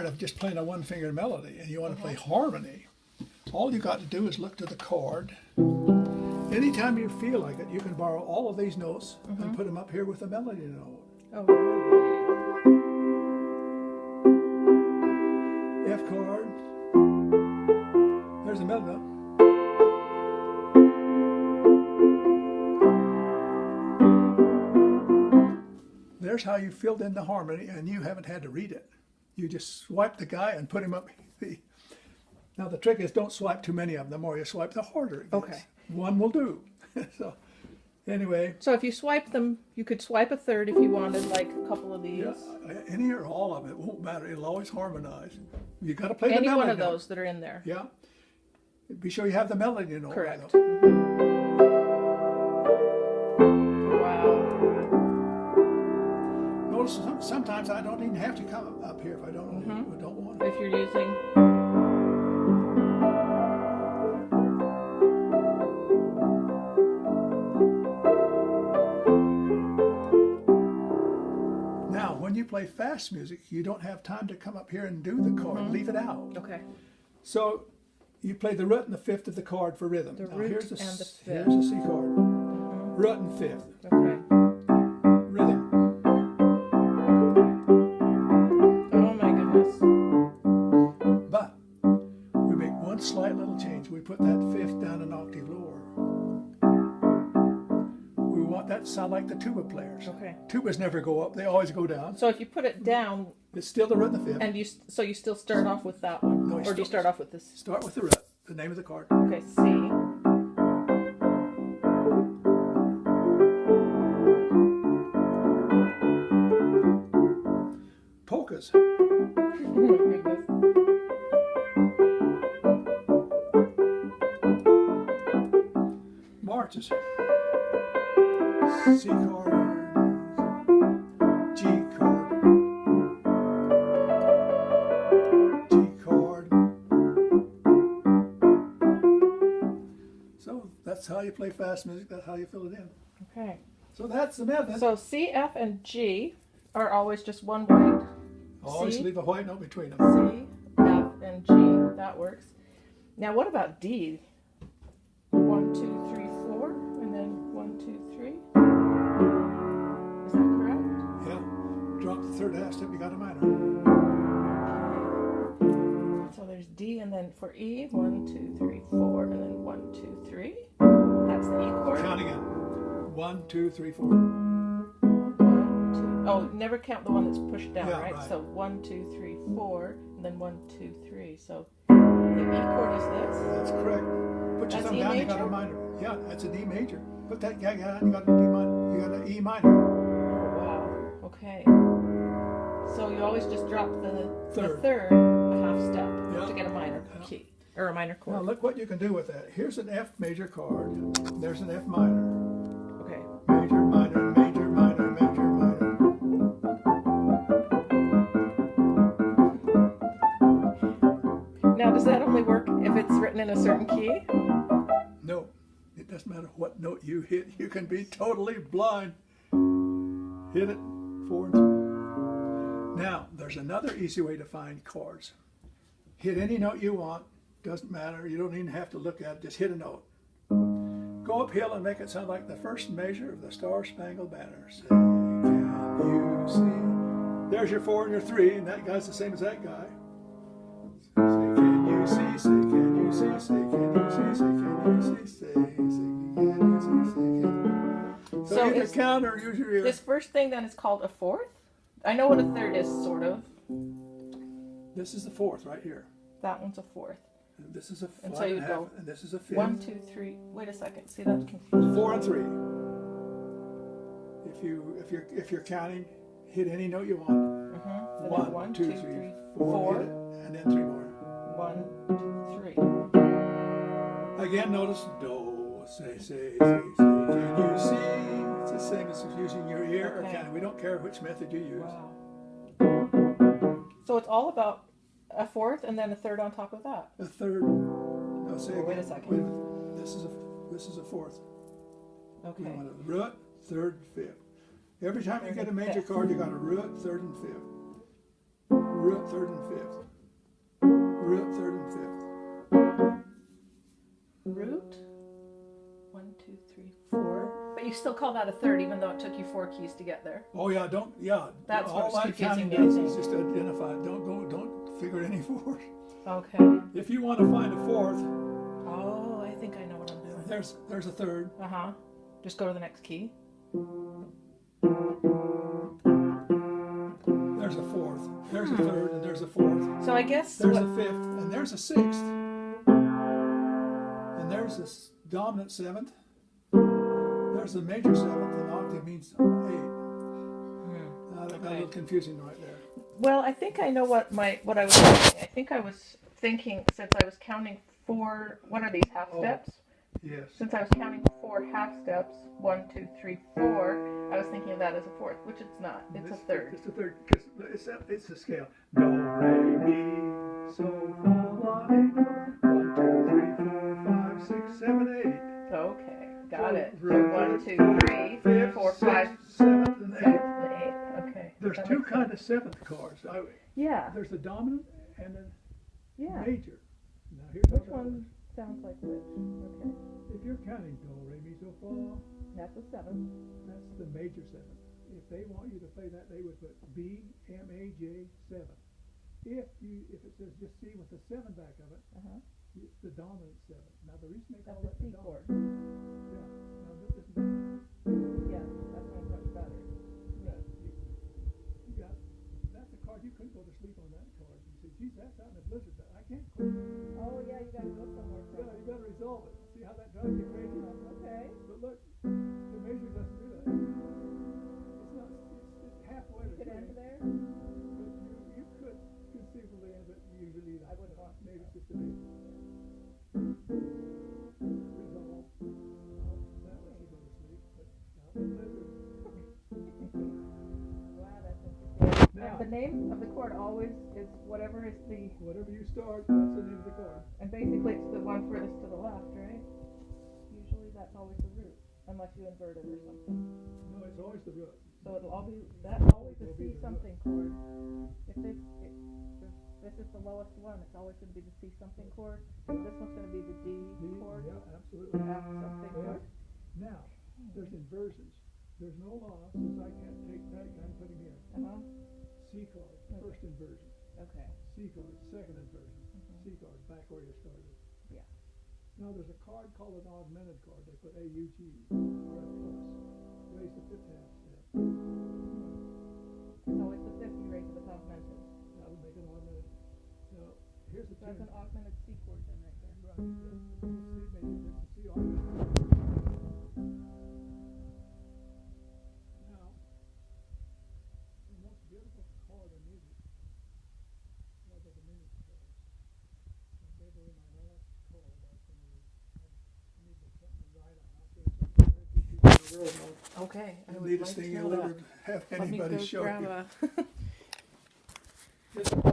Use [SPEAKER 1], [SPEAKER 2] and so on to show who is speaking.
[SPEAKER 1] of just playing a one-finger melody and you want to play harmony, all you got to do is look to the chord. Anytime you feel like it, you can borrow all of these notes and put them up here with a melody note.
[SPEAKER 2] Oh, really?
[SPEAKER 1] F chord. There's a melody note. There's how you filled in the harmony, and you haven't had to read it. You just swipe the guy and put him up. Now the trick is don't swipe too many of them. The more you swipe, the harder it gets.
[SPEAKER 2] Okay.
[SPEAKER 1] One will do. So anyway.
[SPEAKER 2] So if you swipe them, you could swipe a third if you wanted, like a couple of these.
[SPEAKER 1] Yeah, any or all of it won't matter. It'll always harmonize. You got to play
[SPEAKER 2] Any
[SPEAKER 1] the melody
[SPEAKER 2] one of
[SPEAKER 1] note.
[SPEAKER 2] those that are in there.
[SPEAKER 1] Yeah. Be sure you have the melody note.
[SPEAKER 2] Correct.
[SPEAKER 1] Right.
[SPEAKER 2] Wow.
[SPEAKER 1] Notice sometimes I don't even have to come up here if I don't want it.
[SPEAKER 2] If you're using...
[SPEAKER 1] Now, when you play fast music, you don't have time to come up here and do the chord. Leave it out.
[SPEAKER 2] Okay.
[SPEAKER 1] So you play the root and the fifth of the chord for rhythm.
[SPEAKER 2] The
[SPEAKER 1] now,
[SPEAKER 2] root
[SPEAKER 1] here's
[SPEAKER 2] and the fifth.
[SPEAKER 1] Here's the C chord. Root and fifth.
[SPEAKER 2] Okay.
[SPEAKER 1] Rhythm.
[SPEAKER 2] Oh my goodness.
[SPEAKER 1] But we make one slight little change. We put that fifth down an octave lower. We want that to sound like the tuba players.
[SPEAKER 2] Okay.
[SPEAKER 1] Tubas never go up. They always go down.
[SPEAKER 2] So if you put it down,
[SPEAKER 1] It's still the root and the fifth.
[SPEAKER 2] and you still start off with that one,
[SPEAKER 1] No,
[SPEAKER 2] or do you start off with this?
[SPEAKER 1] Start with the root, the name of the chord.
[SPEAKER 2] Okay, C.
[SPEAKER 1] Polkas.
[SPEAKER 2] Oh my goodness.
[SPEAKER 1] Marches. C chord. G chord. G chord. So that's how you play fast music. That's how you fill it in.
[SPEAKER 2] Okay.
[SPEAKER 1] So that's the method.
[SPEAKER 2] So C, F, and G are always just one white.
[SPEAKER 1] Always
[SPEAKER 2] C,
[SPEAKER 1] leave a white note between them.
[SPEAKER 2] C, F, and G. That works. Now what about D? 1, 2, 3, 4, and then 1, 2, 3. Is that correct?
[SPEAKER 1] Yeah. Drop the third half step, you got a minor.
[SPEAKER 2] So there's D, and then for E, 1, 2, 3, 4, and then 1, 2, 3. That's the E chord.
[SPEAKER 1] Count again. 1, 2, 3, 4.
[SPEAKER 2] 1, 2. Oh, never count the one that's pushed down,
[SPEAKER 1] Yeah,
[SPEAKER 2] right?
[SPEAKER 1] right.
[SPEAKER 2] So 1, 2, 3, 4, and then 1, 2, 3. So the E chord is this.
[SPEAKER 1] That's correct. Put your
[SPEAKER 2] That's
[SPEAKER 1] thumb
[SPEAKER 2] E
[SPEAKER 1] down, you got
[SPEAKER 2] major?
[SPEAKER 1] a minor. Yeah, that's a D major. Put that guy down, you got a D minor. You got an E minor.
[SPEAKER 2] Oh, wow. Okay. So you always just drop the
[SPEAKER 1] Third.
[SPEAKER 2] third a half step
[SPEAKER 1] Yeah.
[SPEAKER 2] to get a minor key, or a minor
[SPEAKER 1] Now
[SPEAKER 2] chord.
[SPEAKER 1] look what you can do with that. Here's an F major chord. There's an F minor.
[SPEAKER 2] Okay.
[SPEAKER 1] Major, minor, major, minor, major, minor.
[SPEAKER 2] Now, does that only work if it's written in a certain key?
[SPEAKER 1] No, it doesn't matter what note you hit. You can be totally blind. Hit it 4 and 3. Now, there's another easy way to find chords. Hit any note you want. Doesn't matter. You don't even have to look at it. Just hit a note. Go uphill and make it sound like the first measure of the Star Spangled Banner. Say, can you see? There's your 4 and your 3, and that guy's the same as that guy. Say, can you see? Say, can you see? Say, can you see? Say, can you see? Say, can you see? Say, can you see? So you can count or use your ear.
[SPEAKER 2] This first thing then is called a fourth? I know what a third is, sort of.
[SPEAKER 1] This is the fourth right here.
[SPEAKER 2] That one's a fourth.
[SPEAKER 1] And this is a
[SPEAKER 2] And
[SPEAKER 1] five
[SPEAKER 2] so you
[SPEAKER 1] and a half,
[SPEAKER 2] go
[SPEAKER 1] and this is a fifth.
[SPEAKER 2] 1, 2, 3. Wait a second. See, that's confusing.
[SPEAKER 1] 4 and 3. If you're counting, hit any note you want.
[SPEAKER 2] And then
[SPEAKER 1] 1, 2, 3, 4.
[SPEAKER 2] 4.
[SPEAKER 1] Hit it, and then 3 more.
[SPEAKER 2] 1, 2, 3.
[SPEAKER 1] Again, notice do, say, can you see? It's the same as using your ear or
[SPEAKER 2] Okay.
[SPEAKER 1] counting. We don't care which method you use.
[SPEAKER 2] Wow. So it's all about a fourth and then a third on top of that.
[SPEAKER 1] A third. No, say
[SPEAKER 2] Wait
[SPEAKER 1] again.
[SPEAKER 2] a second.
[SPEAKER 1] This is a fourth.
[SPEAKER 2] Okay.
[SPEAKER 1] You want a root, third, fifth. Every time you
[SPEAKER 2] Third
[SPEAKER 1] get a
[SPEAKER 2] and
[SPEAKER 1] major
[SPEAKER 2] fifth.
[SPEAKER 1] chord, you got a root, third, and fifth. root, third, and fifth. Root, third, and fifth.
[SPEAKER 2] Root. 1, 2, 3, 4. But you still call that a third, even though it took you 4 keys to get there.
[SPEAKER 1] Oh yeah, don't, yeah.
[SPEAKER 2] That's
[SPEAKER 1] all
[SPEAKER 2] what's
[SPEAKER 1] that
[SPEAKER 2] confusing
[SPEAKER 1] counting
[SPEAKER 2] me, I
[SPEAKER 1] does is
[SPEAKER 2] think.
[SPEAKER 1] just identify it. Don't figure any fourth.
[SPEAKER 2] Okay.
[SPEAKER 1] If you want to find a fourth,
[SPEAKER 2] Oh, I think I know what I'm doing.
[SPEAKER 1] there's a third.
[SPEAKER 2] Uh-huh. Just go to the next key.
[SPEAKER 1] There's a fourth. There's a third, and there's a fourth.
[SPEAKER 2] So I guess
[SPEAKER 1] There's
[SPEAKER 2] what,
[SPEAKER 1] a fifth, and there's a sixth. And there's a dominant seventh. There's a major seventh, and octave means 8. That got a little confusing right there.
[SPEAKER 2] well, I think I know what I was thinking. I think I was thinking, since I was counting 4, what are these, half steps?
[SPEAKER 1] Yes.
[SPEAKER 2] Since I was counting 4 half steps, 1, 2, 3, 4, I was thinking of that as a fourth, which it's not. It's a third.
[SPEAKER 1] It's a third, because it's a scale. Do, re, mi, so, fa, la, do. 1, 2, 3, 4, 5, 6, 7, 8.
[SPEAKER 2] Okay, got it. So
[SPEAKER 1] root,
[SPEAKER 2] 1, 2, 3,
[SPEAKER 1] fifth,
[SPEAKER 2] 4, 5,
[SPEAKER 1] sixth, seventh, and
[SPEAKER 2] 7, 8.
[SPEAKER 1] eighth.
[SPEAKER 2] Okay.
[SPEAKER 1] There's
[SPEAKER 2] that
[SPEAKER 1] two
[SPEAKER 2] makes
[SPEAKER 1] kinds of seventh chords.
[SPEAKER 2] Yeah,
[SPEAKER 1] There's the dominant and the
[SPEAKER 2] yeah.
[SPEAKER 1] major. Now here's
[SPEAKER 2] Which
[SPEAKER 1] how that
[SPEAKER 2] one sounds like which? Okay.
[SPEAKER 1] works. If you're counting do, re, mi, so, fa,
[SPEAKER 2] That's a 7.
[SPEAKER 1] that's the major seventh. If they want you to play that, they would put B, M, A, J, 7. If it says just C with the 7 back of it,
[SPEAKER 2] Uh-huh.
[SPEAKER 1] it's the dominant 7. Now the reason they call
[SPEAKER 2] That's a
[SPEAKER 1] that
[SPEAKER 2] C
[SPEAKER 1] the
[SPEAKER 2] chord.
[SPEAKER 1] dominant, yeah. Now this is
[SPEAKER 2] Yeah, that sounds much better.
[SPEAKER 1] that. You got that's a chord you couldn't go to sleep on that chord. You say, geez, that's out in a blizzard. But I can't quit.
[SPEAKER 2] Oh, yeah, you gotta go somewhere.
[SPEAKER 1] Yeah, you got to resolve it. See how that drives you crazy?
[SPEAKER 2] Okay.
[SPEAKER 1] But look, the major doesn't do that. It's not. It's halfway
[SPEAKER 2] You could end
[SPEAKER 1] between.
[SPEAKER 2] there.
[SPEAKER 1] But you could conceivably end it. Usually, I wouldn't want. Maybe it's just a bit. Resolve. Oh, that lets you go to sleep. But not the blizzard.
[SPEAKER 2] Wow, that's interesting.
[SPEAKER 1] Now,
[SPEAKER 2] And the name of the chord always is whatever is the,
[SPEAKER 1] whatever you start, that's the name of the chord.
[SPEAKER 2] and basically it's the one furthest to the left, right? Usually that's always the root, unless you invert it or something.
[SPEAKER 1] No, it's always the root.
[SPEAKER 2] So it'll all be, that's always a
[SPEAKER 1] Will be
[SPEAKER 2] C
[SPEAKER 1] the
[SPEAKER 2] something chord. If this is the lowest one, it's always going to be the C something chord. This one's going to be the D chord,
[SPEAKER 1] Yeah, absolutely.
[SPEAKER 2] F something chord.
[SPEAKER 1] Now, there's inversions. There's no law says I can't take that guy and put him here.
[SPEAKER 2] Uh-huh.
[SPEAKER 1] C chord, first inversion.
[SPEAKER 2] Okay.
[SPEAKER 1] C chord, second inversion.
[SPEAKER 2] Mhm.
[SPEAKER 1] C chord, back where you started.
[SPEAKER 2] Yeah.
[SPEAKER 1] Now there's a chord called an augmented chord. They put AUG or F plus. Raise the fifth half step.
[SPEAKER 2] It's always the fifth you raise if it's augmented.
[SPEAKER 1] That would make it augmented. Now here's the
[SPEAKER 2] So that's
[SPEAKER 1] tune.
[SPEAKER 2] an augmented C chord then right there.
[SPEAKER 1] Right. This is C major. This is C augmented. Now, the most beautiful chord in music are the diminished chords. And maybe in my last call, that's when I needed something to write on. I'll show you something very few people in the world know.
[SPEAKER 2] Okay, I
[SPEAKER 1] The
[SPEAKER 2] would
[SPEAKER 1] neatest
[SPEAKER 2] like
[SPEAKER 1] thing
[SPEAKER 2] to
[SPEAKER 1] you'll
[SPEAKER 2] know
[SPEAKER 1] ever
[SPEAKER 2] that.
[SPEAKER 1] have
[SPEAKER 2] Let me
[SPEAKER 1] anybody
[SPEAKER 2] go
[SPEAKER 1] show
[SPEAKER 2] grab
[SPEAKER 1] you.
[SPEAKER 2] a